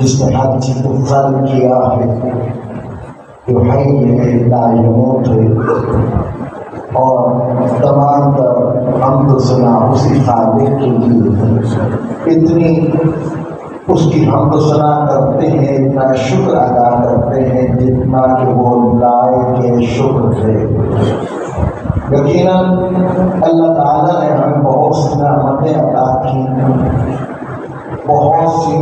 جس نے ہر چیز کو خلق کیا ہے، جو حی لا یموت ہے، اور تمام تر حمد و ثنا اسی خالق کے لیے ہے۔ اتنی اس کی حمد و ثنا کرتے ہیں، اتنا شکر ادا کرتے ہیں جتنا کہ وہ لائق شکر ہے۔ یقیناً اللہ تعالیٰ نے ہمیں بہت سی نعمتیں عطا کی، بہت سی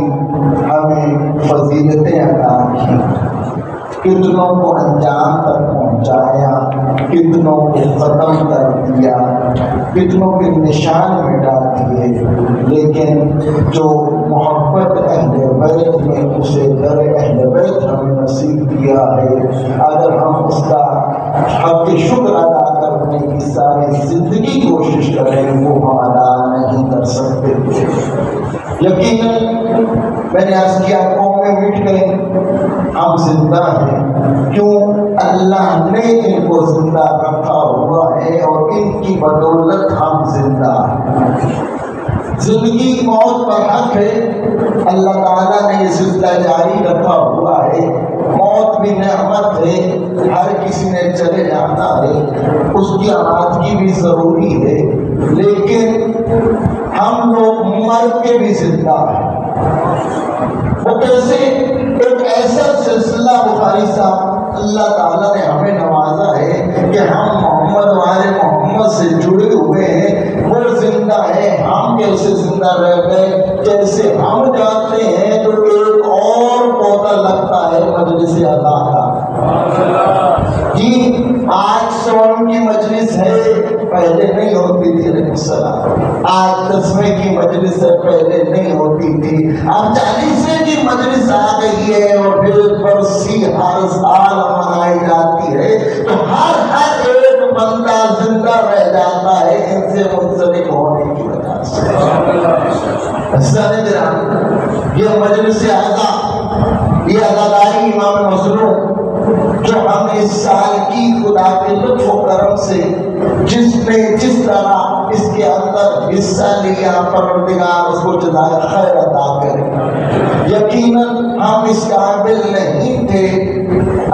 ہمیں فضیلتیں عطا کی، کتنوں کو انجام تک پہنچایا، کتنوں کو ختم کر دیا، کتنوں کے نشان مٹا دیے، لیکن جو محبت اہل بیت میں اسے در اہل بیت ہمیں نصیب کیا ہے، اگر ہم اس کا حق شکر ادا کرنے کی ساری زندگی کوشش کریں وہ ہم ادا نہیں کر سکتے۔ یقیناً میں نے عرض کیا قومیں مٹ گئیں، ہم زندہ ہیں، کیوں؟ اللہ نے ان کو زندہ رکھا ہوا ہے اور ان کی بدولت ہم زندہ ہیں۔ زندگی موت پر حق ہے، اللہ تعالیٰ نے یہ سلسلہ جاری رکھا ہوا ہے۔ موت بھی نعمت ہے، ہر کسی نے چلے جانا ہے، اس کی آمادگی بھی ضروری ہے، لیکن ہم لوگ مر کے بھی زندہ ہیں۔ وہ کیسے؟ ایک ایسا سلسلہ بخاری صاحب اللہ تعالیٰ نے ہمیں نوازا ہے کہ ہم محمد والے محمد سے جڑے ہوئے ہیں، وہ زندہ ہے، ہم کیسے زندہ رہ گئے؟ جیسے ہم جاتے ہیں تو ایک اور پودا لگتا ہے مجلس عطا کا۔ جی آج سون کی مجلس ہے، پہلے نہیں ہوتی تھی، علیہ السلام۔ آج تسمے کی مجلس ہے، پہلے نہیں ہوتی تھی۔ اب 40ویں کی مجلس آ گئی ہے اور پھر برسی ہر سال منائی جاتی ہے، تو ہر ایک بندہ زندہ رہ جاتا ہے ان سے منسلک ہونے کی وجہ سے۔ یہ مجلس عزا، یہ عزاداری امام مظلوم جو ہم نے اس سال کی خدا کے لطف و کرم سے جس نے جس طرح اس کے اندر حصہ لیا، پروردگار اس کو جزائے خیر عطا کرے۔ یقیناً ہم اس قابل نہیں تھے،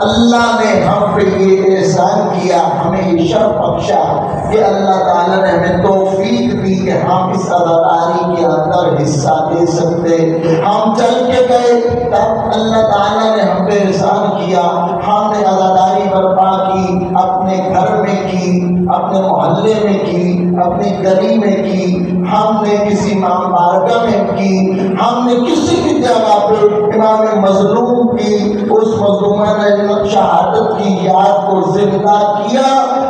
اللہ نے ہم پہ یہ احسان کیا، ہمیں یہ شرف بخشا کہ اللہ تعالیٰ نے ہمیں توفیق دی کہ ہم اس عزاداری کے اندر حصہ لے سکتے۔ ہم چل کے گئے تب اللہ تعالیٰ نے ہم پہ احسان کیا، ہم نے عزاداری برپا کی، اپنے گھر میں کی، اپنے محلے میں کی، اپنی گلی میں کی، ہم نے کسی امام بارگاہ میں کی، ہم نے کسی بھی جگہ پہ امام مظلوم کی اس مظلومانہ شہادت کی یاد کو زندہ کیا،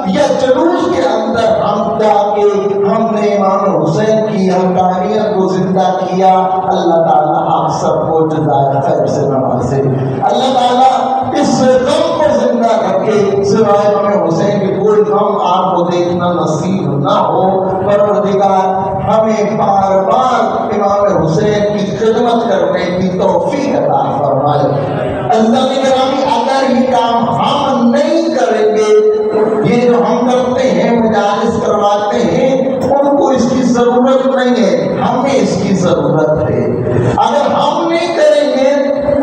یا جلوس کے اندر ہم جا کے ہم نے امام حسین کی حقانیت کو زندہ کیا۔ اللہ تعالیٰ آپ سب کو جزائے خیر سے نوازے، اللہ تعالیٰ اس غم کو زندہ رکھے، سوائے امام حسین کی کوئی غم آپ کو دیکھنا نصیب نہ ہو۔ پروردگار ہمیں بار بار امام حسین کی خدمت کرنے کی توفیق عطا فرمائے۔ عزیزان گرامی، اگر یہ کام ہم نہیں کریں گے، یہ جو ہم کرتے ہیں مجالس کرواتے ہیں، ان کو اس کی ضرورت نہیں ہے، ہمیں اس کی ضرورت ہے۔ اگر ہم نہیں کریں گے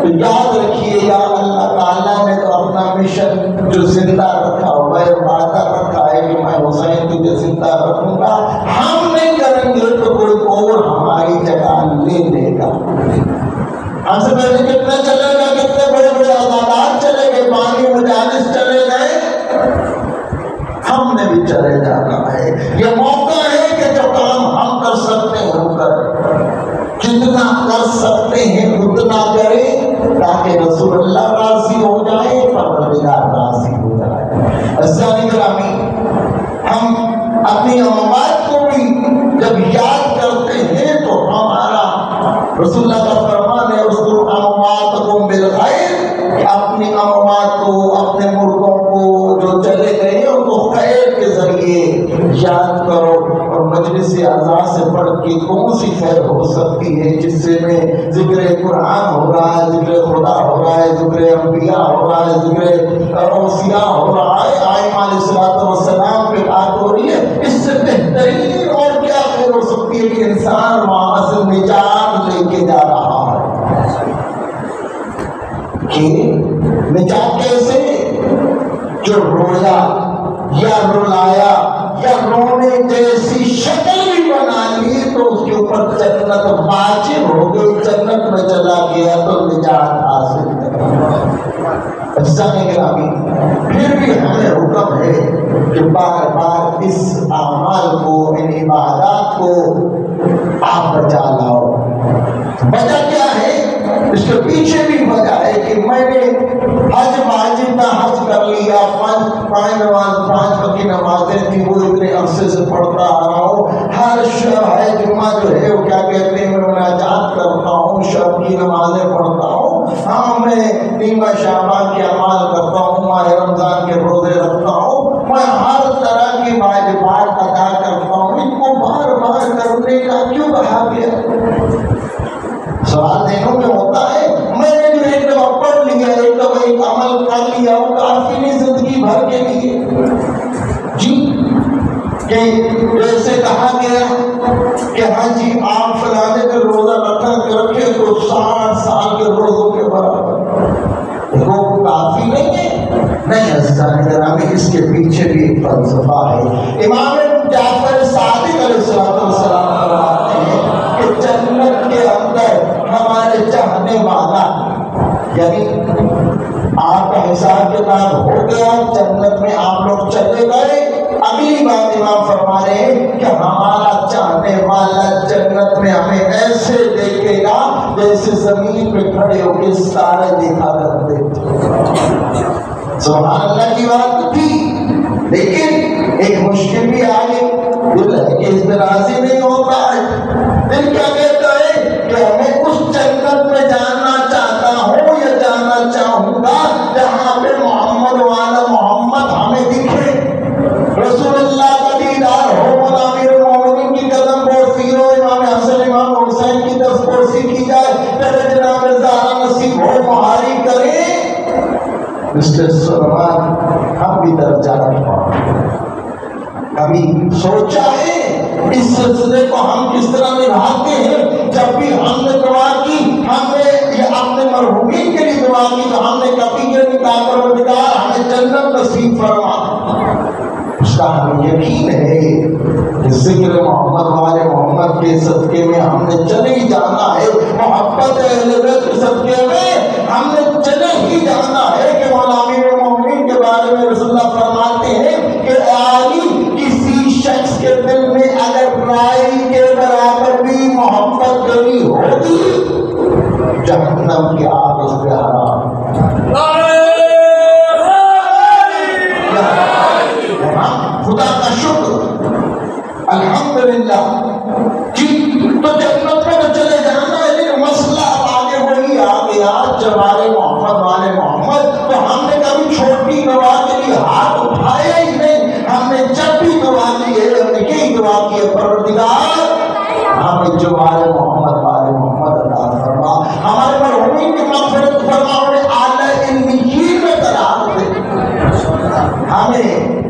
تو یاد رکھیے گا اللہ تعالیٰ نے تو اپنا مشن جو زندہ رکھا ہوا ہے، وعدہ رکھا ہے کہ میں حسین تجھے زندہ رکھوں گا، ہم نہیں کریں گے تو کوئی اور ہماری جگہ لے لے گا۔ ہم سے پہلے کتنے چلے گئے، کتنے بڑے بڑے عزادار چلے گئے، بانی مجالس چلے گئے، ہم نے بھی چلے جانا ہے۔ یہ موقع ہے کہ جو کام ہم کر سکتے ہیں وہ کریں، جتنا کر سکتے ہیں اتنا کریں، تاکہ رسول اللہ راضی ہو جائے، پروردگار راضی ہو جائے۔ عزیزان گرامی، ہم اپنی اموات کو بھی جب یاد کرتے ہیں تو ہمارا رسول اللہ کا فرمان ہے اذکروا امواتکم بالخیر، کہ اپنی اموات کو، اپنے مردوں کو جو چلے گئے ان کو خیر کے ذریعے یاد کرو۔ اور مجلس عزا سے بڑھ کے کون سی خیر ہو سکتی ہے جس سے میں ذکر قرآن ہو رہا ہے، ذکر خدا ہو رہا ہے، ذکر انبیاء ہو رہا ہے، ذکر اوصیاء ہو رہا ہے، آئمہ علیہ السلام پہ بات ہو رہی ہے، اس سے بہترین اور کیا خیر ہو سکتی ہے کہ انسان وہاں سے نجات لے کے جا رہا ہے۔ کہ نجات کیسے؟ جو رویا یا رلایا یا رونے جیسی شکل بھی بنا لی تو اس کے اوپر جنت واجب ہو گئی، جنت میں چلا گیا تو نجات حاصل گرامی۔ پھر بھی ہمیں حکم ہے کہ بار بار اس اعمال کو، ان عبادات کو آپ بچا لاؤ۔ وجہ کیا ہے؟ اس کے پیچھے بھی وجہ ہے کہ میں نے حج واجب کا حج کر لیا، پانچ وقت کی نمازیں تھی وہ اتنے عرصے سے پڑھتا آ رہا ہوں، ہر شب ہے جمعہ جو ہے وہ کیا کہتے ہیں میں مناجات کرتا ہوں، شب کی نمازیں پڑھتا ہوں، ہاں میں نیمہ شعبان کے اعمال کرتا ہوں، ماہ رمضان کے روزے رکھتا ہوں، میں ہر طرح کے واجبات ادا کرتا ہوں، ان کو بار بار کرنے کا کیوں کہا گیا؟ سوال ذہنوں میں ہوتا ہے میں نے جو ایک دفعہ پڑھ لیا، ایک دفعہ ایک عمل کر لیا، وہ کافی نہیں زندگی بھر کے لیے جی، کہ جیسے کہا گیا کہ ہاں جی آپ فلانے کا روزہ رکھے تو 60 سال کے روزوں کے برابر، وہ کافی نہیں ہے؟ نہیں عزیزان گرامی، اس کے پیچھے بھی ایک فلسفہ ہے۔ امام جعفر صادق علیہ السلام فرماتے ہیں کہ جنت کے اندر ہمارے چاہنے والا، یعنی آپ کا حساب کتاب ہو گیا، جنت میں آپ لوگ چلے گئے، اگلی بات امام فرما رہے ہیں کہ ہمارا چاہنے والا جنت میں ہمیں ایسے دیکھے گا جیسے زمین پہ کھڑے ہو کے سارے دیکھا کرتے تھے۔ سبحان اللہ کی بات تھی، لیکن ایک مشکل بھی آگے دل ہے کہ اس میں راضی نہیں ہوتا ہے۔ دل کیا کہتا ہے کہ ہمیں اس جنت میں جانا چاہتا ہوں یا جانا چاہوں گا جہاں پہ محمد والا محمد ہمیں دکھے، رسول اللہ کا دیدار ہو، امیر المومنین کی قدم پرسی ہو، امام حسن امام حسین کی دست پرسی کی جائے، پھر جناب زہرا نصیب ہو، مہاری کرے۔ مسٹر سلمان ہم بھی درجہ رکھتے، کبھی سوچا ہے اس سلسلے کو ہم کس طرح نبھاتے ہیں؟ جب بھی ہم نے دعا کی، ہم نے یہ اپنے مرحومین کے لیے دعا کی تو ہم نے کبھی یہ نہیں کہا پروردگار ہمیں جنت نصیب فرما۔ اس کا ہمیں یقین ہے کہ ذکر محمد والے محمد کے صدقے میں ہم نے چلے ہی جانا ہے، محبت اہل بیت کے صدقے میں ہم نے چلے ہی جانا ہے کہ مولا امیر المومنین کے بارے میں رسول اللہ فرماتے ہیں کہ عالی کسی شخص کے دل میں اگر رائی کے برابر بھی محبت کبھی ہوگی، جہنم کی آگ اس پہ حرام۔ خدا کا شکر الحمدللہ جی، تو جنت میں تو چلے جانا ہے، لیکن مسئلہ اب آگے وہی آ گیا جب ہمارے محمد والے محمد، تو ہم نے کبھی چھوٹی دعا کے لیے ہاتھ اٹھایا ہی نہیں، ہم نے جب بھی دعا کی ہے ہم نے یہی دعا کی ہے پروردگار ہمیں جو ہمارے محمد والے محمد عطا فرما، ہمارے مرحومین کی مغفرت فرما، انہیں اعلی علمین میں قرار دے، ہمیں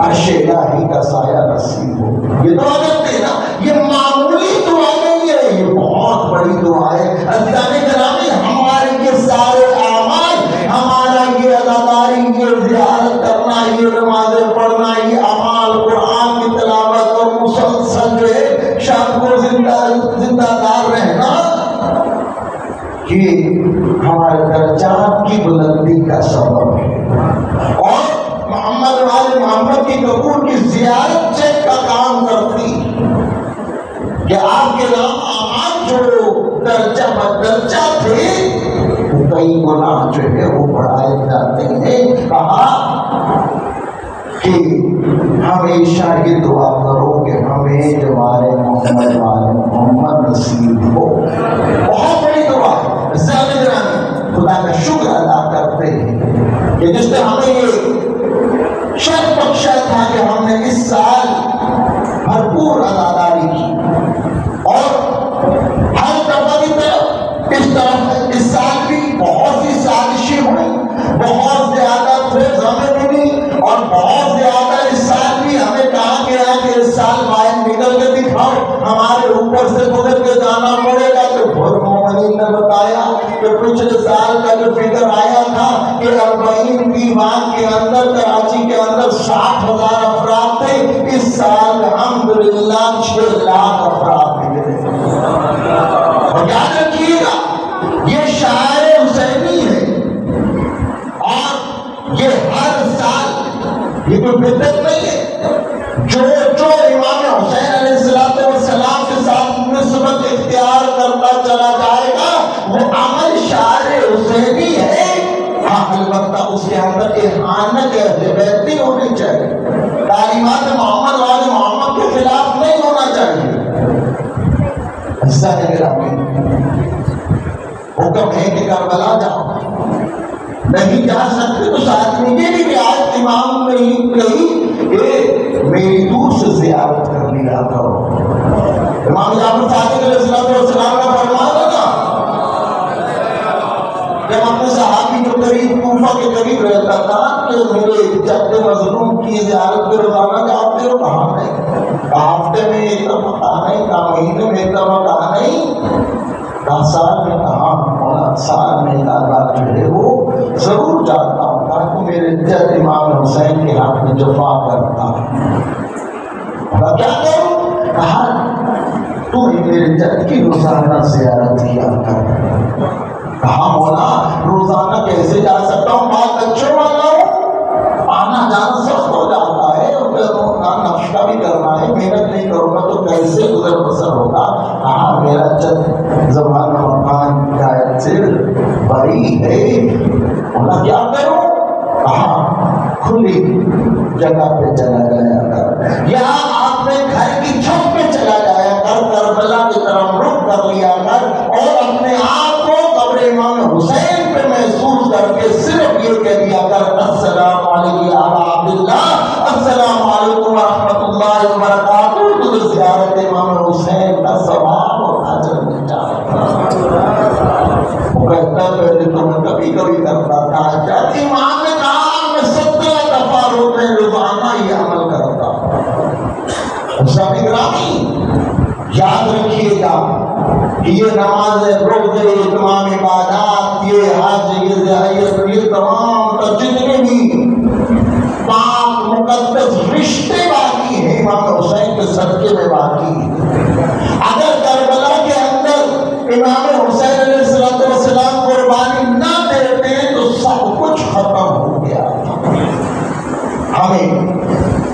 عرش الہی کا سایہ نصیب ہو۔ یہ دعا کرتے ہیں نا، یہ معمولی دعا نہیں ہے، یہ بہت بڑی دعا ہے۔ عزیزان گرامی، ہمارے یہ سارے اعمال، ہمارا یہ اداکاری، یہ زیارت کرنا، یہ نمازیں پڑھنا، یہ اعمال، قرآن کی تلاوت اور مسلسل جو ہے شب کو زندہ دار رہنا، یہ ہمارے درجات کی بلندی کا سبب ہے، اور محمد والے محمد کی قبول کی زیارت چیک کا کام کرتی کہ آپ کے نام اعمال جو درجہ بدرجہ تھے کئی گناہ جو ہے وہ بڑھائے جاتے ہیں۔ کہا کہ ہمیشہ یہ دعا کرو کہ ہمیں جو ہمارے محمد والے محمد نصیب ہو۔ بہت بڑی دعا ہے، خدا کا شکر ادا کرتے ہیں کہ جس نے ہمیں یہ شرف بخشا تھا کہ ہم نے اس سال بھرپور عزاداری کی، اور ہر دفعہ کی طرف اس سال بھی بہت سی سازشیں ہوئی، بہت زیادہ تھریڈز ہمیں ملی، اور بہت زیادہ اس سال بھی ہمیں کہا گیا کہ اس سال باہر نکل کے دکھاؤ، ہمارے اوپر سے گزر کے جانا پڑے گا۔ تو مومنین نے بتایا کہ پچھلے سال کا جو فگر آیا تھا کہ 40 دیوان کے اندر کراچی کے اندر 60,000 افراد تھے، اس سال الحمدللہ 6 لاکھ افراد ملے۔ اور یاد رکھیے گا یہ شاعر حسینی ہے، اور یہ ہر سال یہ کوئی بدعت نہیں ہے۔ جو امام حسین علیہ السلام کے ساتھ نسبت اختیار کرتا چلا جائے گا وہ عمل شاعر حسینی ہے۔ البتہ اس کے اندر احانت اہل بیت نہیں ہونی چاہیے، تعلیمات محمد والے محمد کے خلاف نہیں ہونا چاہیے۔ ایسا ہے میرا حکم ہے کہ کربلا جاؤ، نہیں جا سکتے تو ساتھ میں یہ بھی رعایت امام نے کہی کہ میری دور سے زیارت کر لیا کرو۔ امام جعفر صادق علیہ السلام کا فرمان تھا جب اپنے صحابی جو قریب کوفہ کے قریب رہتا تھا کہ میرے جد مظلوم کی زیارت پہ روزانہ جاتے ہو، کہاں نہیں، ہفتے میں ایک دفعہ کہاں نہیں، مہینے میں ایک دفعہ کہاں نہیں، سال میں کہاں ہونا، سال میں بار جو ہے وہ ضرور جاتا ہوں تاکہ میرے جد امام حسین کے حق میں جفا کرتا ہوں۔ کیا کروں؟ کہا تو میرے جد کی روزانہ زیارت کیا کر۔ کہا مولا روزانہ کیسے جا سکتا ہوں، بات بچوں والا ہوں، آنا جانا سخت ہو جاتا ہے، ناشتہ بھی کرنا ہے، محنت نہیں کروں گا تو کیسے گزر بسر ہوگا۔ کہا میرا جد زبان مکان ہدایت سے بری ہے، بولا کیا کروں؟ کہا کھلی جگہ پہ چلا جایا کر، یا اپنے گھر کی چھت پہ چلا جایا کر، کربلا کی طرف رخ کر لیا کر، اور اپنے آپ کو قبر امام حسین پہ محسوس کر کے صرف یہ کہہ دیا کر السلام علیکم یا عبداللہ، السلام علیکم ورحمۃ اللہ وبرکاتہ، تو زیارت امام حسین کا ثواب اور اجر مل جاتا۔ وہ کہتا پہلے تو میں کبھی کبھی کرتا تھا، جب امام نے کہا میں 17 دفعہ روزانہ یہ عمل کرتا ہوں۔ سامعین گرامی یاد رکھیے گا کہ یہ نماز، روزے، تمام عبادات، یہ حج، یہ تمام جتنے بھی پاک مقدس رشتے باقی ہیں امام حسین کے صدقے میں باقی ہیں۔ اگر کربلا کے اندر امام حسین علیہ السلام قربانی نہ دیتے تو سب کچھ ختم ہو گیا۔ ہمیں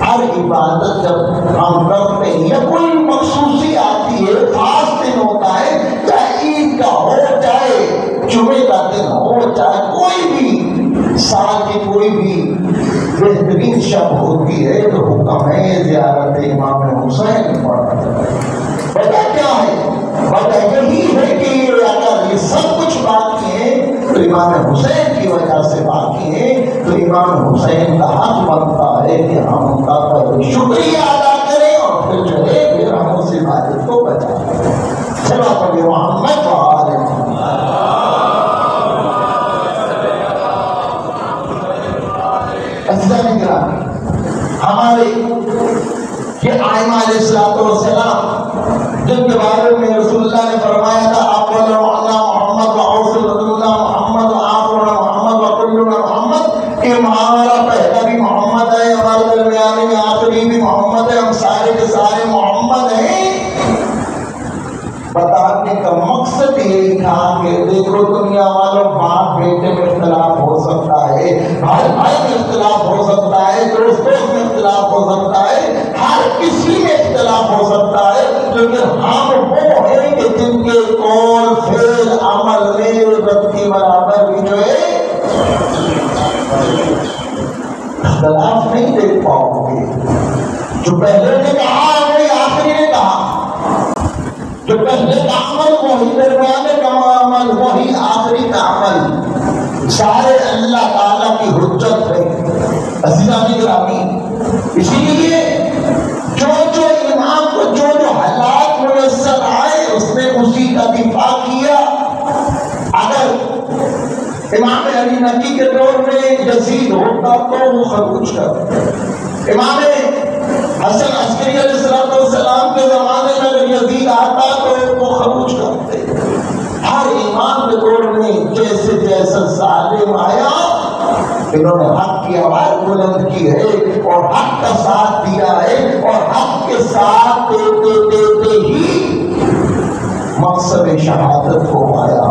ہر عبادت جب ہم کرتے ہیں یا کوئی مخصوصی آتی ہے، خاص دن ہوتا ہے، چاہے عید کا ہو، چاہے جمعے کا دن ہو، چاہے کوئی بھی سال کی کوئی بھی بہترین شب ہوتی ہے تو حکم ہے زیارت امام حسین پڑھنا۔ وجہ کیا ہے؟ وجہ یہی ہے کہ اگر یہ سب کچھ باقی ہے تو امام حسین کی وجہ سے باقی ہے، تو امام حسین کا حق بنتا ہے کہ ہم ان کا پہلے شکریہ ادا کریں اور پھر جو ہے پھر ہم اس عبادت کو بچائیں۔ چلو پڑھیں محمد وآل محمد۔ ہمارے یہ آئمہ علیہ السلام جن کے بارے میں رسول اللہ نے فرمایا تھا اول محمد و اوسط محمد و آخر محمد و کلنا محمد، کہ ہمارا پہلا بھی محمد ہے، ہمارے درمیانی میں آخری بھی محمد ہے، ہم سارے کے سارے محمد ہیں۔ بتانے کا مقصد یہی تھا کہ دیکھو دنیا والوں، باپ بیٹے میں اختلاف ہو سکتا ہے، بھائی بھائی میں اختلاف ہو سکتا ہے، دوست دوست میں اختلاف ہو سکتا ہے، ہر کسی میں اختلاف ہو سکتا ہے، لیکن ہم وہ ہیں کہ جن کے قول فعل عمل میں رب کی برابر بھی جو ہے اختلاف نہیں دیکھ پاؤ گے۔ جو پہلے نے کہا وہی آخری نے کہا، جو پہلے کا عمل وہی درمیانے کا عمل وہی آخری کا عمل، سارے اللہ تعالیٰ کی حجت ہے۔ عزیزان گرامی، اسی لیے جو امام کو جو حالات میسر آئے اس نے اسی کا دفاع کیا۔ اگر امام علی نقی کے دور میں یزید ہوتا تو وہ خروج کرتا، امام حسن عسکری علیہ السلام کے زمانے میں اگر یزید آتا تو وہ خروج کرتے۔ ہر امام کے دور میں جیسے جیسا ظالم آیا انہوں نے حق کی آواز بلند کی ہے اور حق کا ساتھ دیا ہے، اور حق کے ساتھ دیتے دیتے ہی مقصد شہادت کو پایا۔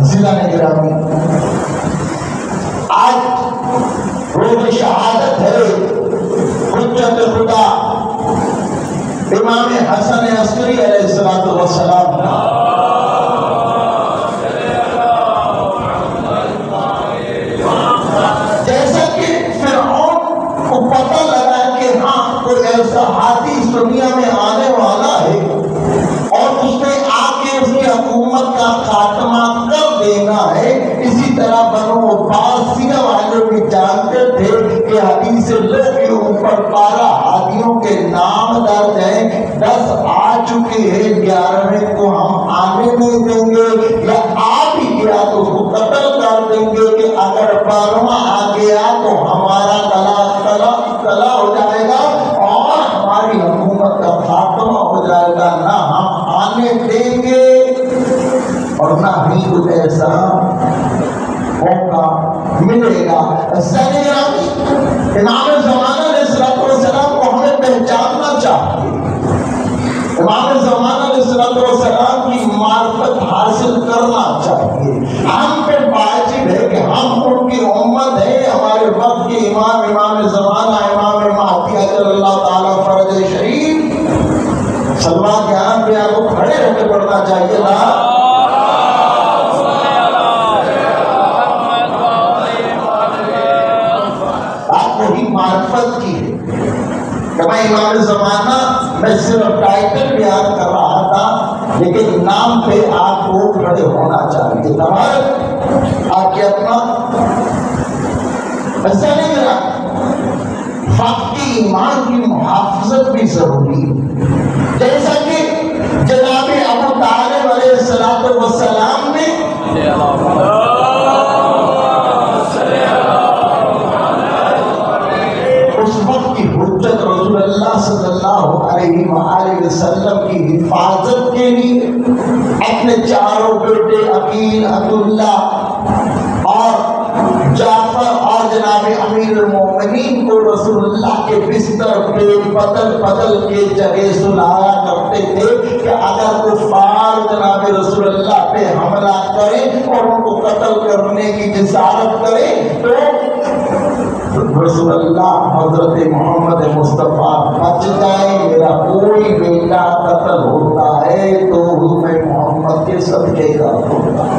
ضلع نگرامی آج روز شہادت ہے، حجت خدا امام حسن عسکری علیہ السلام۔ جیسا کہ فرعون کو پتہ لگا کہ ہاں کوئی ایسا ہاتھی اس دنیا میں آنے والا ہے اور اس نے آ کے اس کی حکومت کا خاتمہ کر دینا ہے، اسی طرح بنو عباسیہ والے بھی جانتے تھے کہ حدیث لوگ کے اوپر 12 ہاتھیوں کے نام درج ہیں، 10 آ چکے ہیں، 11ویں کو ہم آنے نہیں دیں گے، یا آ بھی گیا تو اس کو قتل کر دیں گے کہ اگر 12واں آ گیا تو ہمارا کلا ہو جائے گا اور ہماری حکومت کا خاتمہ ہو جائے گا، نہ ہم آنے دیں گے اور نہ ہی کچھ ایسا موقع ملے گا۔ امام زمانہ علیہ السلام کو ہمیں پہچاننا چاہیے، امام زمانہ علیہ السلام کی معرفت حاصل کرنا چاہیے۔ ہم پہ واجب ہے کہ ہم ان کی امت ہے، ہمارے وقت کے امام زمانہ امام مہدی اجل اللہ تعالیٰ فرج شریف سلمان جہاں پہ آپ کو کھڑے ہو کے پڑھنا چاہیے نا۔ معرفت کی ہے کہ میں امام زمانہ میں صرف ٹائٹل بیان کر رہا تھا، لیکن نام پہ آپ کو کھڑے ہونا چاہیے۔ تمہارے آپ کے اپنا ایسا نہیں میرا وقت کی ایمان کی محافظت بھی ضروری ہے، جیسا کہ جناب ابو طالب علیہ السلام نے حجت رسول اللہ صلی اللہ علیہ وآلہ وسلم کی حفاظت کے لیے اپنے چاروں بیٹے عقیل، عبداللہ اور جعفر اور جناب امیر المومنین کو رسول اللہ کے بستر پہ بدل کے جگہ سلایا کرتے تھے کہ اگر کفار جناب رسول اللہ پہ حملہ کریں اور ان کو قتل کرنے کی جسارت کریں تو رسول اللہ حضرت محمد مصطفیٰ بچ جائے، میرا کوئی بیٹا قتل ہوتا ہے تو میں محمد کے صدقے کا ہوتا ہے۔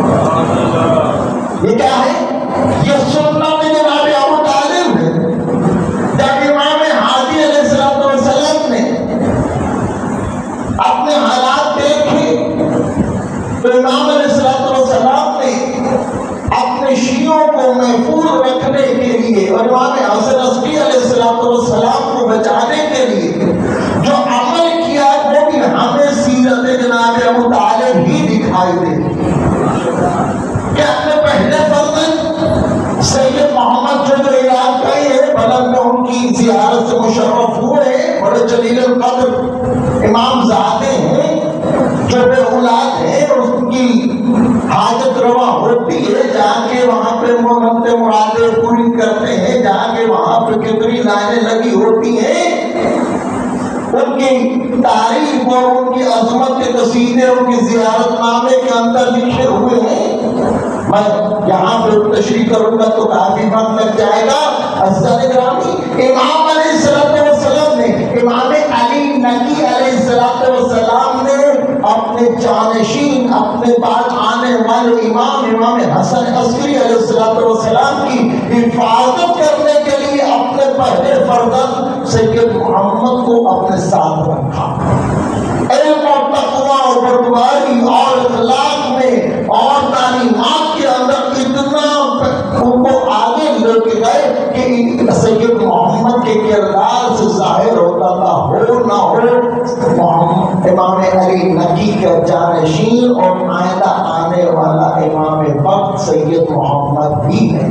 یہ کیا ہے؟ یہ سنت جناب ابو طالب ہے۔ جب امام ہادی علیہ السلام نے اپنے حالات دیکھے تو امام علیہ السلام نے اپنے شیعوں کو محفوظ رکھنے کے لیے اور امام حسن عسکری علیہ السلام کو بچانے کے لیے جو عمل کیا وہ بھی ہمیں سیرت جناب ابو طالب ہی دکھائی دے کہ اپنے پہلے فرزند سید محمد جو علاج گئے ہیں بلد میں ان کی زیارت سے مشرف ہوئے، بڑے جلیل القدر امام زادے ہیں جو بے اولاد ہیں، اس کی حاجت روا ہوتی ہے، جا کے وہاں پہ منت مرادیں پوری کرتے ہیں، جا کے وہاں پہ کتنی لائنیں لگی ہوتی ہیں، ان کی تعریف اور ان کی عظمت کے قصیدے ان کی زیارت نامے کے اندر لکھے ہوئے ہیں۔ میں یہاں پہ تشریح کروں گا تو کافی وقت لگ جائے گا۔ امام علیہ السلام نے امام علی نقی علیہ السلام نے اپنے جانشین اپنے بعد آنے والے امام حسن عسکری علیہ السلام کی حفاظت کرنے کے لیے اپنے پہلے فرزند سید محمد کو اپنے ساتھ رکھا۔ علم اور تقوی اور بردباری اور اخلاق میں اور تعلیمات کے اندر اتنا ان کو آگے لے کے گئے کہ سید محمد کے کردار سے ظاہر ہوتا تھا ہو نہ ہو امام علی نقی کا جانشین اور آئندہ آنے والا امام وقت سید محمد بھی ہے۔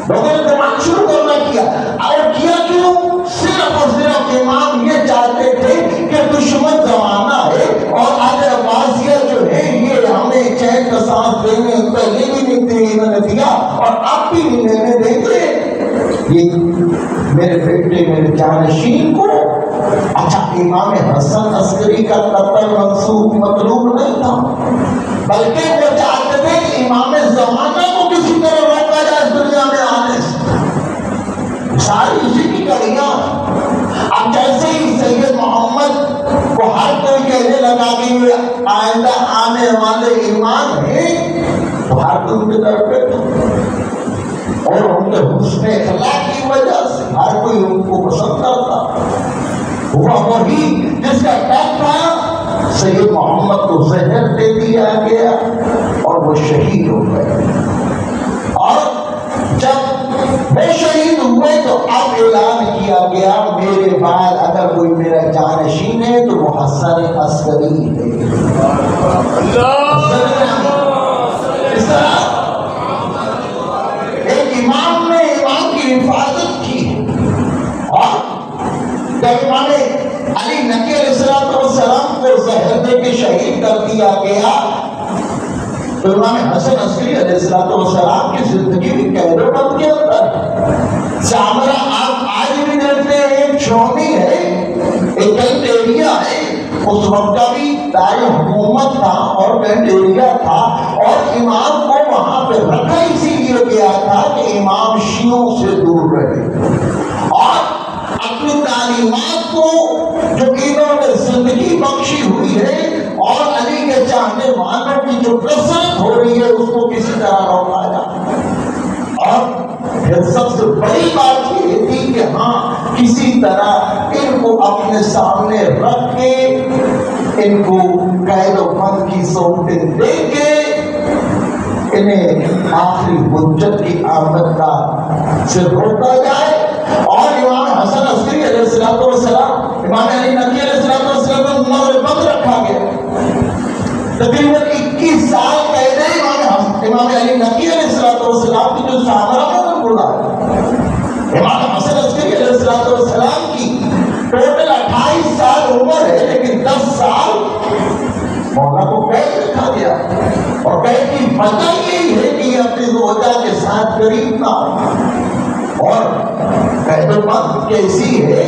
لوگوں نے کمان شروع کرنا کیا اور کیا کیوں؟ صرف اور صرف امام یہ چاہتے تھے کہ دشمن زمانہ ہے اور آج عباسیہ جو ہے یہ ہمیں چین کا ساتھ دینے پہلے بھی نہیں تھے، انہوں نے دیا اور اب بھی نہیں لینے دیں گے. یہ میرے بیٹے میرے جانشین کو. اچھا امام حسن عسکری کا قتل منسوخ مطلوب نہیں تھا، بلکہ وہ چاہتے تھے کہ امام زمانہ کو کسی طرح روکا جائے اس دنیا میں آنے سے. ساری اسی کی کڑیاں. اب جیسے ہی سید محمد کو ہر کوئی کہنے لگا کہ یہ آئندہ آنے والے ایمان ہیں، تو ہر کوئی ان کے در پہ تھا، اور ان کے حسن اخلاق کی وجہ سے ہر کوئی ان کو پسند کرتا. ہوا وہی جس کا ٹیک تھا، سید محمد کو زہر دے دیا گیا اور وہ شہید ہو گئے. اور جب وہ شہید ہوئے تو اب اعلان کیا گیا میرے بعد اگر کوئی میرا جانشین ہے تو وہ حسن عسکری ہے. اس طرح ایک امام نے امام کی حفاظت کی. اور جب امام علی نقی علیہ السلام کو زہر دے کے شہید کر دیا گیا تو امام حسن عسکری علیہ السلام کی زندگی بھی قید و بند کے اندر. سامرا آپ آج بھی دیکھتے ہیں ایک چھوڑی ہے، ایک کینٹ ایریا ہے. اس وقت کا بھی دار حکومت تھا اور کینٹ ایریا تھا، اور امام کو وہاں پہ رکھا اسی لیے گیا تھا کہ امام شیعوں سے دور رہے اور اپنی تعلیمات کو جو انہوں نے زندگی بخشی ہوئی ہے اور علی کے چاہنے والوں کی جو کثرت ہو رہی ہے اس کو کسی طرح روکا جائے. اور پھر سب سے بڑی بات یہ تھی کہ ہاں کسی طرح ان کو اپنے سامنے رکھ کے ان کو قید و بند کی صورتیں دے کے انہیں آخری حجت کی آمد کا سے روکا جائے. اور امام حسن عسکری علیہ السلام، امام علی نقی علیہ السلام کو عمر بند رکھا گیا. تقریباً 21 سال قید ہے امام علی نقی علیہ السلام کی جو سامرا میں نے بولا. امام حسن عسکری علیہ السلام کی ٹوٹل 28 سال عمر ہے، لیکن 10 سال مولا کو قید رکھا گیا. اور قید کی وجہ یہی ہے کہ یہ اپنی زوجہ کے ساتھ قریب نہ ہو. اور قید و بند کیسی ہے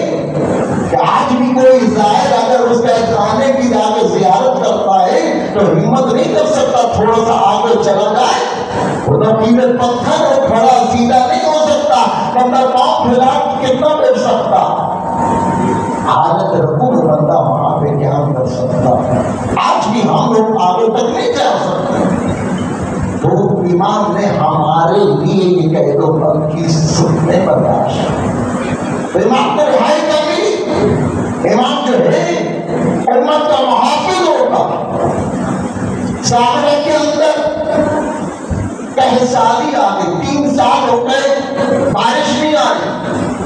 کہ آج بھی کوئی زائر اگر اس قید خانے کی جا کے زیارت کرتا ہے تو ہمت نہیں کر سکتا تھوڑا سا آگے چلا جائے. ادھر پیلے پتھر ہے، کھڑا سیدھا نہیں ہو سکتا، بندہ پاؤں پھیلا کتنا بیٹھ سکتا. حالت رکھو میں بندہ وہاں پہ کیا کر سکتا. آج بھی ہم لوگ آگے تک نہیں جا سکتے. تو امام نے ہمارے لیے یہ قید و بند کی سننے برداشت. امام کو رہائی کرنی. امام جو ہے امت کا محافظ ہوتا. سامنے کے اندر پہسالی آ گئی، 3 سال ہو گئے بارش نہیں آئی،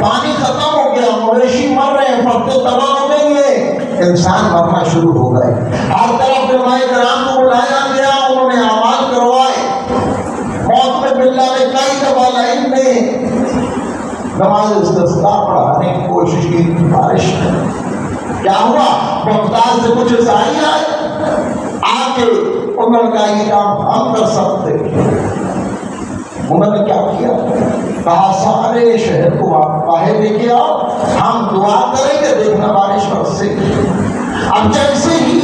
پانی ختم ہو گیا، مویشی مر رہے ہیں، فصلیں تباہ ہو گئی ہیں، انسان مرنا شروع ہو گئے. ہر طرف علماء کرام کو بلایا گیا، انہوں نے اعمال کروائے. موت میں باللہ نے کئی دفعہ لائن میں نماز استسقاء پڑھانے کی کوشش کی. بارش کیا ہوا؟ بغداد سے کچھ عیسائی آئے، آ کے انہوں نے کہا یہ کام ہم کر سکتے. انہوں نے کیا کیا؟ کہا سارے شہر کو آپ باہر لے کے آؤ، ہم دعا کریں گے، دیکھنا بارش برسے گی. اب جیسے ہی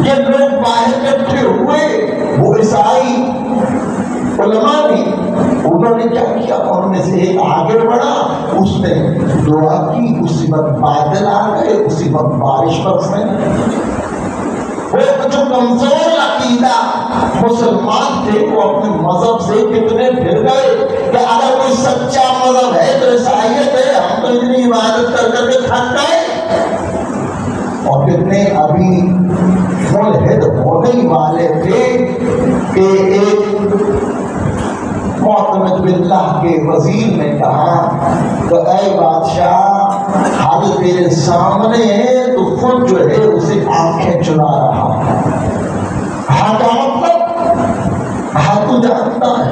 یہ لوگ باہر اکٹھے ہوئے، وہ عیسائی علماء بھی انہوں نے کیا کیا؟ ان میں سے ایک آگے بڑھا، اس نے دعا کی، اسی وقت بادل آ گئے، اسی وقت بارش برسنے لگی. وہ جو کمزور عقیدہ مسلمان تھے وہ اپنے مذہب سے کتنے پھر گئے کہ اگر کوئی سچا مذہب ہے تو عیسائیت ہے، ہم تو اتنی عبادت کر کر کے تھک گئے. اور کتنے ابھی ملحد ہونے والے تھے کہ ایک معتمد باللہ کے وزیر نے کہا کہ اے بادشاہ حال تیرے سامنے ہے تو خود جو ہے اسے آنکھیں چلا رہا ہے. ہاں کیا مطلب؟ ہاں تو جانتا ہے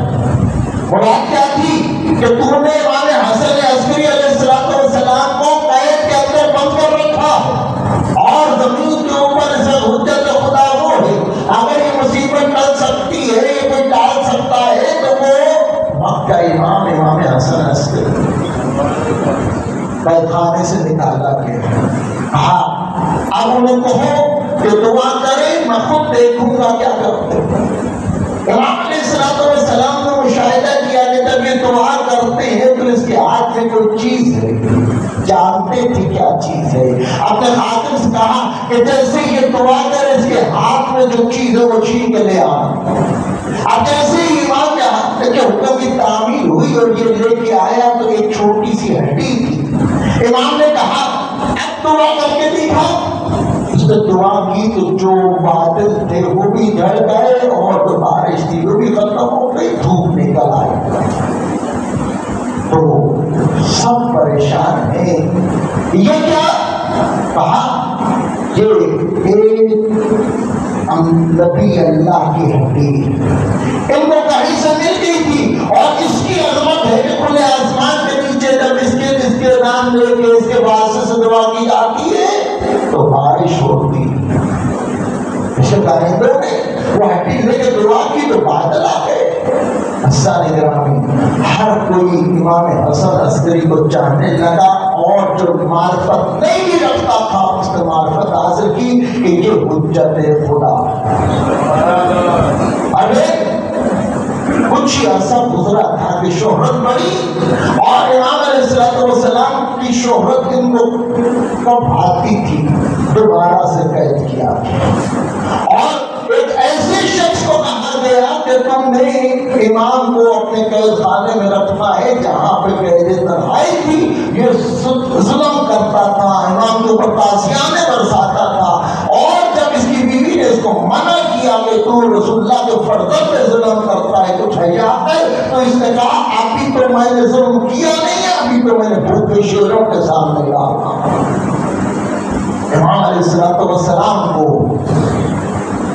مراد کیا تھی کہ تم نے امام حسن عسکری علیہ السلام کو قید کے اندر بند کر رکھا اور زمین کے اوپر سے حجت خدا وہ ہے. اگر یہ مصیبت ٹل سکتی ہے بیت خانے سے نکالا گیا. کہا اب انہیں کہو کہ دعا کریں، میں خود دیکھوں گا کیا کرتے. امام علیہ السلام نے مشاہدہ کیا کہ جب یہ دعا کرتے ہیں تو اس کے ہاتھ میں کوئی چیز ہے. جانتے تھے کیا چیز ہے. اپنے خادم سے کہا کہ جیسے یہ دعا کرے اس کے ہاتھ میں جو چیز ہے وہ چھین کے لے آنا. اب جیسے ہی امام کے ہاتھ میں حکم کی تعمیر ہوئی اور یہ لے کے آیا تو ایک چھوٹی سی ہڈی تھی. امام نے کہا اب دعا کر کے دیکھا. اس نے دعا کی تو جو بادل تھے وہ بھی جھڑ گئے اور جو بارش تھی وہ بھی ختم ہو گئی، دھوپ نکل آئی. تو سب پریشان ہیں. یہ کیا؟ کہا یہ ایک نبی اللہ کی ہڈی ان کو کہیں سے مل گئی تھی اور اس کی عظمت ہے کہ کھلے آسمان کے نیچے جب اس کے نام لے کے اس کے واسطے سے دعا کی جاتی ہے تو بارش ہوتی. پرندوں نے وہ ہڈی لے کے دعا کی تو بادل آ گئے. حسن گرامی ہر کوئی امام حسن عسکری کو چاہنے لگا اور جو معرفت نہیں بھی رکھتا تھا اس نے معرفت حاصل کی کہ یہ حجت خدا. ارے کچھ عرصہ گزرا تھا کہ شہرت بڑی اور امام علیہ السلام کی شہرت ان کو کب آتی تھی دوبارہ سے قید کیا اور ایک ایسے شخص کو کہا گیا کہ تم نے امام کو اپنے قید خانے میں رکھنا ہے جہاں پہ قید تنہائی تھی. یہ ظلم کرتا تھا، امام کے اوپر تعزیانے برساتا تھا اور جب اس کی بیوی نے اس کو منع کیا کہ تو رسول اللہ کے فرزند پہ ظلم کرتا ہے کچھ حیا ہے، تو اس نے کہا ابھی تو میں نے ظلم کیا نہیں ہے، ابھی تو میں نے بھوکے شیروں کے سامنے ڈالا. امام علیہ السلام کو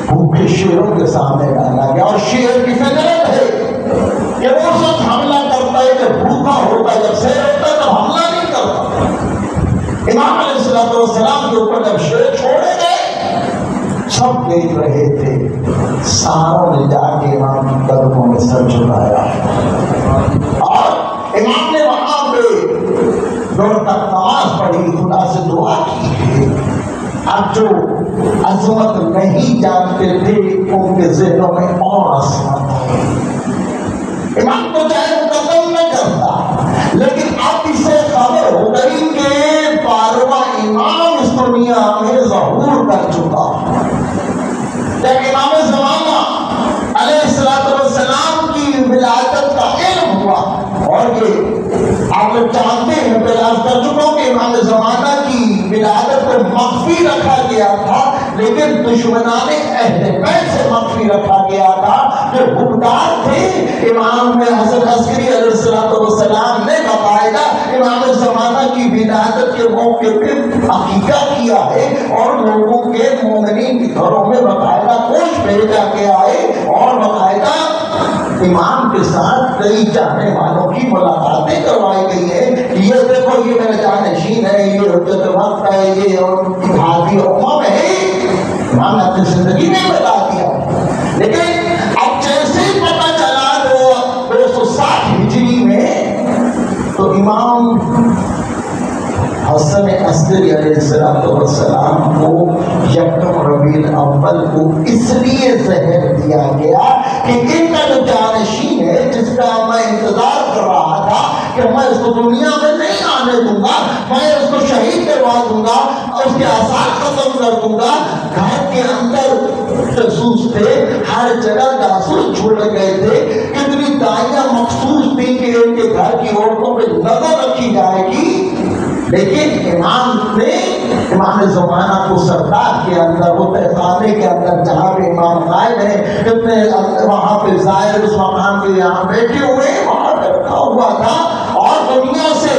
بھوکے شیروں کے سامنے ڈالا گیا اور شیر کی فطرت ہے کہ وہ سب حملہ کرتا ہے کہ بھوکا ہوتا ہے، جب شیر ہوتا ہے تو حملہ نہیں کرتا. امام علیہ السلام کے اوپر جب شیر چھوڑے گئے سب دیکھ رہے تھے. ساروں نے جا کے امام کی قدموں میں سر جھکایا اور امام نے وہاں پہ دور تک نماز پڑھی، خدا سے دعا کی ہے. اب جو عظمت نہیں جانتے تھے ان کے ذہنوں میں اور عظمت ہے. امام کو چاہے مقدم نہ کرتا لیکن اب اسے خبر ہو گئی کہ 12واں امام اس دنیا میں ظہور کر چکا. جب امام زمانہ علیہ السلام کی ولادت کا علم ہوا اور یہ آپ لوگ جانتے ہیں پہلے کر چکا ہوں کہ امام زمانہ کی ولادت کو مخفی رکھا گیا تھا لیکن دشمنان اہل بیت سے مخفی رکھا گیا تھا. جو حکمدار تھے امام حسن عسکری علیہ السلام نے باقاعدہ امام زمانہ کی ولادت کے موقع پہ عقیقہ کیا ہے اور لوگوں کے مومنین کے گھروں میں باقاعدہ گوشت بھیجا گیا ہے اور باقاعدہ امام کے ساتھ کئی چاہنے والوں کی ملاقاتیں کروائی گئی ہے. یہ دیکھو یہ میرا جانشین ہے، یہ حجت وقت ہے، یہ ہادی امم ہے. امام نے اپنی زندگی میں بتا دیا. لیکن اب جیسے ہی پتہ چلا 260 ہجری میں تو امام حسن عسکری علیہ السلام کو یکم ربیع الاول کو اس لیے زہر دیا گیا کہ ان کا جو جانشین ہے جس کا میں انتظار کر رہا تھا کہ میں اس کو دنیا میں نہیں آنے دوں گا، میں اس کو شہید کروا دوں گا، اس کے آثار ختم کر دوں گا. گھر کے اندر جاسوس تھے، ہر جگہ جاسوس چھوڑے گئے تھے. کتنی دائیاں مخصوص تھی کہ ان کے گھر کی عورتوں پہ نظر رکھی جائے گی. لیکن امام زمانہ کو سردار کے اندر وہ تہخانے کے اندر جہاں پہ امام قائد ہے کتنے وہاں پہ زائر اس مقام کے یہاں بیٹھے ہوئے وہاں پہ رکھا ہوا تھا اور دنیا سے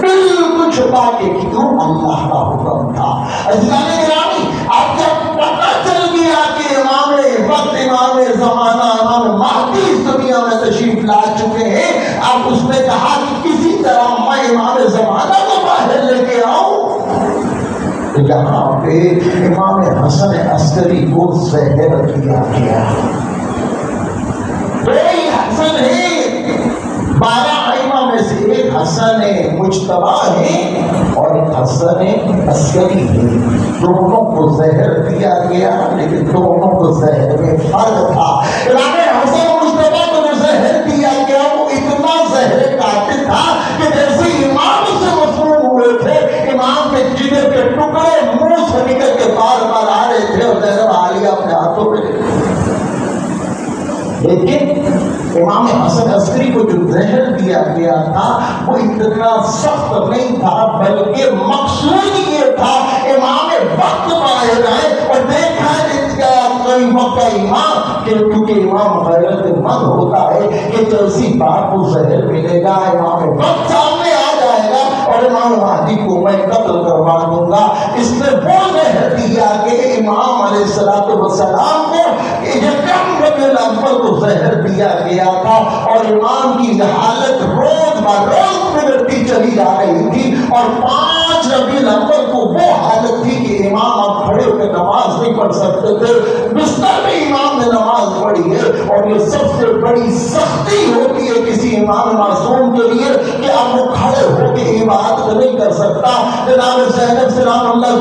بالکل چھپا کے کیوں اللہ کا حکم تھا. عزیزان گرامی اب جب پتہ چل گیا کہ امام وقت امام زمانہ امام مہدی اس دنیا میں تشریف لا چکے ہیں، اب اس نے کہا کہ کسی طرح میں امام زمانہ کو باہر لے کے آؤں. یہاں پہ امام حسن عسکری کو زہر دیا گیا. کوئی حسن ہے 12 ائمہ میں سے ایک حسن مجتبی ہے عسکری ہے، دونوں کو زہر دیا گیا لیکن دونوں کو زہر میں فرق تھا۔ امام حسن مصطفیٰ کو جو زہر دیا گیا وہ اتنا زہر قاتل تھا کہ جیسے امام سے مسموم ہوئے تھے، امام کے جگر کے ٹکڑے منہ سے نکل کے بار بار آ رہے تھے اور زہر عالیہ اپنے ہاتھوں میں لے۔ لیکن امام حسن عسکری کو جو زہر دیا گیا تھا وہ اتنا سخت نہیں تھا، بلکہ مقصود یہ تھا امام وقت باہر آئے اور دیکھا کوئی وقت کا امام، کیونکہ امام غیرت مند ہوتا ہے کہ جیسی بات کو زہر ملے گا امام وقت سامنے آ جائے گا اور امام مہدی کو میں قتل کروا دوں گا۔ اس نے وہ زہر دیا کہ امام علیہ السلام کو یکم ربیع الاول کو زہر دیا گیا تھا اور امام کی حالت روز بروز بگڑتی چلی جا رہی تھی اور 5 ربیع الاول کو وہ حالت تھی کہ امام اب کھڑے ہو کے نماز نہیں پڑھ سکتے تھے، بستر میں امام نے نماز پڑھی ہے اور یہ سب سے بڑی سختی ہوتی ہے کسی امام معصوم کے لیے کہ اب وہ کھڑے ہو کے عبادت نہیں کر سکتا۔ جناب زینب سلام اللہ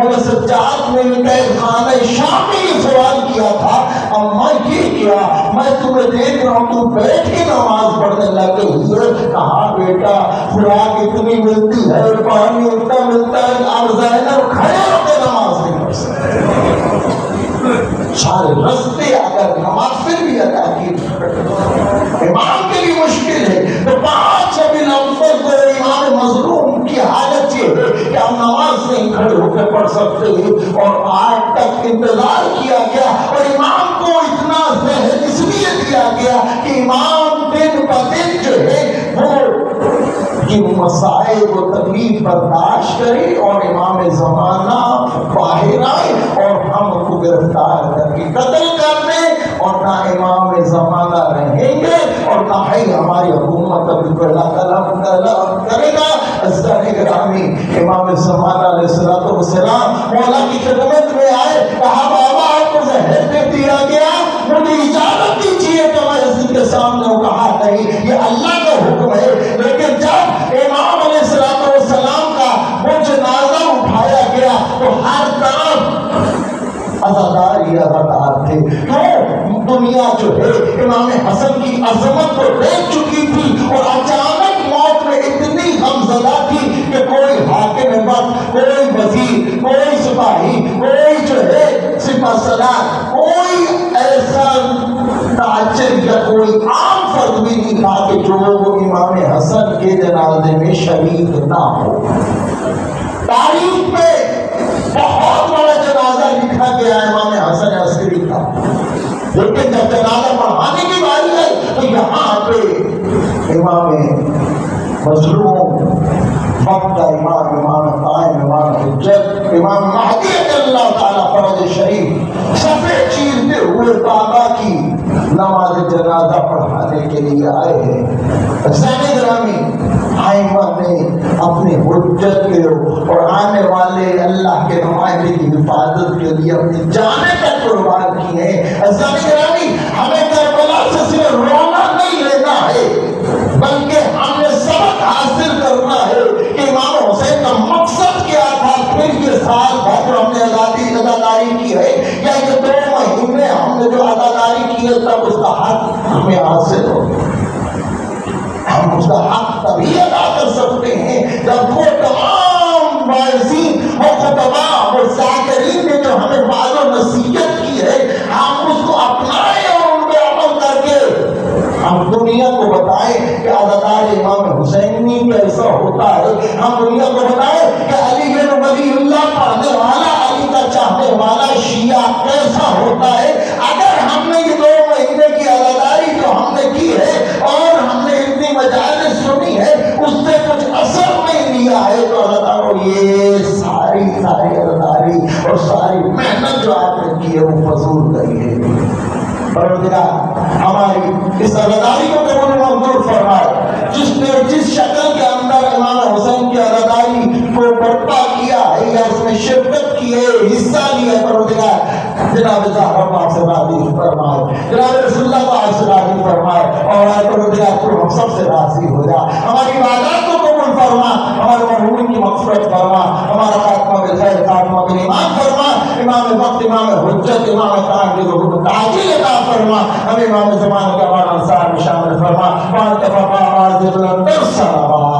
علیہ سجاد نے قید خانہ شام میں یہ سوال کیا تھا، اما یہ کیا میں تمہیں دیکھ رہا ہوں تم بیٹھ کے نماز پڑھنے لگے ہوئے، کہا بیٹا خوراک اتنی ملتی ہے پانی اتنا ملتا ہے، اب زینب کھڑے ہو کے نماز نہیں پڑھ سکتے، سارے رستے اگر نماز پھر بھی ادا کی امام کے لیے مشکل ہے۔ تو 5 ربیع الاول کو امام مظلوم کی حالت یہ ہے کہ ہم نماز نہیں کھڑے ہو کے پڑھ سکتے ہیں اور آج تک انتظار کیا گیا اور امام کو اتنا زہر اس لیے دیا گیا کہ امام دن بہ دن جو ہے وہ یہ مسائب و تکلیف برداشت کرے اور امام زمانہ باہر آئے اور ہم کو گرفتار کر کے قتل کر دیں اور نہ امام زمانہ رہیں گے اور نہ ہی ہماری حکومت ابھی اللہ تعالیٰ کرے گا۔ عزیزان گرامی، امام زمانہ علیہ السلام مولا کی خدمت میں آئے، کہا بابا آپ کو زہر دے دیا گیا، مجھے اجازت دیجیے کہ میں اس کے سامنے ہوں۔ کہا نہیں، یہ اللہ کا حکم ہے۔ لیکن جب امام علیہ السلام کا وہ جنازہ اٹھایا گیا تو ہر طرف عزادار ہی عزادار تھے، کیوں دنیا جو ہے امام حسن کی عظمت کو دیکھ چکی تھی اور اچانک موت میں اتنی غمزدہ تھی کہ کوئی حاکم وقت، کوئی وزیر، کوئی سپاہی، کوئی جو ہے سپہ سالار، کوئی ایسا تاجر یا کوئی عام فرد بھی نہیں تھا کہ جو امام حسن کے جنازے میں شریک نہ ہو۔ تاریخ میں بہت بڑا جنازہ لکھا گیا امام حسن عسکری کا، لیکن جب جنازہ پڑھانے کی باری ہے تو یہاں پہ امام مظلوم وقت کا امام قائم، امام حجت، امام مہدی اللہ تعالیٰ فرج شریف سفید چیرتے ہوئے کعبہ کی نماز جنازہ پڑھانے کے لیے آئے ہیں۔ حسین گرامی، آئمہ نے اپنی حجت کے اور آنے والے اللہ کے نمائندے کی حفاظت کے لیے اپنی جانیں تک قربان کی ہیں۔ حسین گرامی، ہمیں کربلا سے صرف رونا نہیں لینا ہے بلکہ ہم نے سبق حاصل کرنا ہے کہ امام حسین کا مقصد کیا تھا۔ پھر یہ سال بھر ہم نے عزاداری کی ہے یا یہ 2 مہینے ہم نے جو عزاداری کی ہے تب اس کا حق ہمیں حاصل ہو۔ ہم اس کا حق تبھی ادا کر سکتے ہیں جب وہ تمام باعثین و خطباء اور ذاکرین نے جو ہمیں وعظ و نصیحت کی ہے ہم اس کو اپنائیں اور ان پہ عمل کر کے ہم دنیا کو بتائیں کہ عزادار امام حسینی کیسا ہوتا ہے۔ ہم دنیا کو بتائیں کہ علی بن ولی اللہ پڑھنے والا، علی کا چاہنے والا شیعہ کیسا ہوتا ہے۔ اگر ہم نے یہ 2 مہینے کی عزاداری جو ہم نے کی ہے اور ہم نے اتنی مجالس سنی ہے اس سے کچھ اثر نہیں لیا ہے تو عزاداروں یہ ساری عزاداری اور ساری محنت جو آپ نے کی ہے وہ فضول گئی ہے۔ پروردگار ہماری اس عزاداری کو قبول منظور فرمائے۔ جس نے جس شکل کے اندر امام حسین کی عزاداری کو برپا کیا ہے یا اس میں شرکت کی ہے، حصہ لیا ہے، پروردگار جناب زہرا پاک سے راضی فرمائے، جناب رسول اللہ پاک سے راضی فرمائے اور پروردگار تو ہم سب سے راضی ہو جا۔ ہماری عبادات کو قبول فرما، ہمارے مرحومین کی مغفرت فرما، ہمارا خاتمہ جہاں کی روح کو تعجیل عطا فرما، ہمیں امام زمانہ کے بعد انصار میں شامل فرما، وانت فقا عازب لن ترسل